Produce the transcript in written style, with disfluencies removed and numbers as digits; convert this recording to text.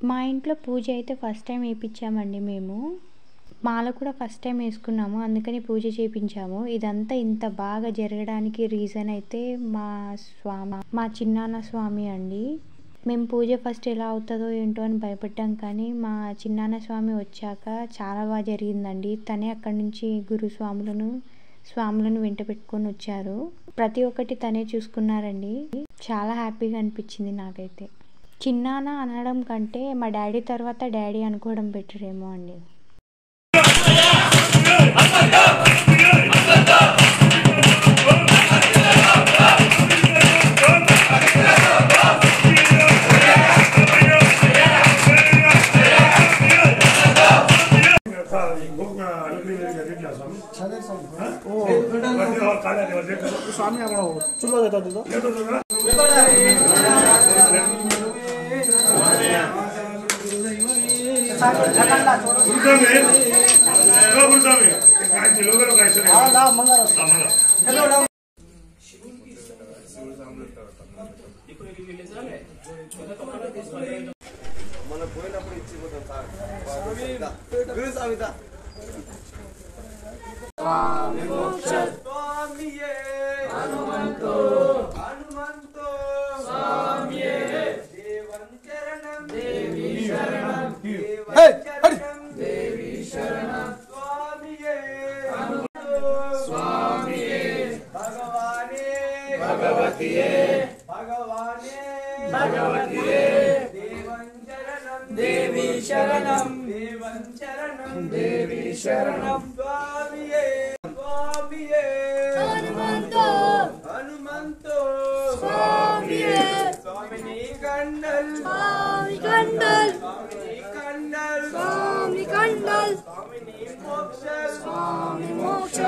మా ఇంట్లో పూజ అయితే ఫస్ట్ టైం వేయించామండి మేము. మాల కూడా ఫస్ట్ టైం వేసుకున్నాము, అందుకని పూజ చేయించాము. ఇదంతా ఇంత బాగా జరగడానికి రీజన్ అయితే మా చిన్నాన్న స్వామి అండి. మేము పూజ ఫస్ట్ ఎలా అవుతుందో ఏంటో అని భయపడ్డాం, కానీ మా చిన్నాన్న స్వామి వచ్చాక చాలా బాగా జరిగిందండి. తనే అక్కడి నుంచి స్వాములను వెంట పెట్టుకొని వచ్చారు. ప్రతి ఒక్కటి తనే చూసుకున్నారండి. చాలా హ్యాపీగా అనిపించింది నాకైతే. చిన్నాన్న అనడం కంటే మా డాడీ తర్వాత డాడీ అనుకోవడం బెటర్ ఏమో అండి. स्वामी चूल्हा देता మన పోయినప్పుడు ఇచ్చిపోతాం సార్. గురు సామిత స్వామి మోక్ష స్వామియే హనుమంతో హనుమంతో స్వామియే దేవం చరణం దేవి శరణం దేవం చరణం దేవి శరణం స్వామియే హనుమంతో స్వామియే భగవానే భగవతియే భగవానే భగవతియే దేవం చరణం దేవి శరణం దేవం చరణం దేవి శరణం స్వామియే స్వామియే హనుమంతో హనుమంతో స్వామియే స్వామిని కండల్ స్వామి కండల్ స్వామిని కండల్ స్వామి కండల్ స్వామిని మోక్ష స్వామి మోక్ష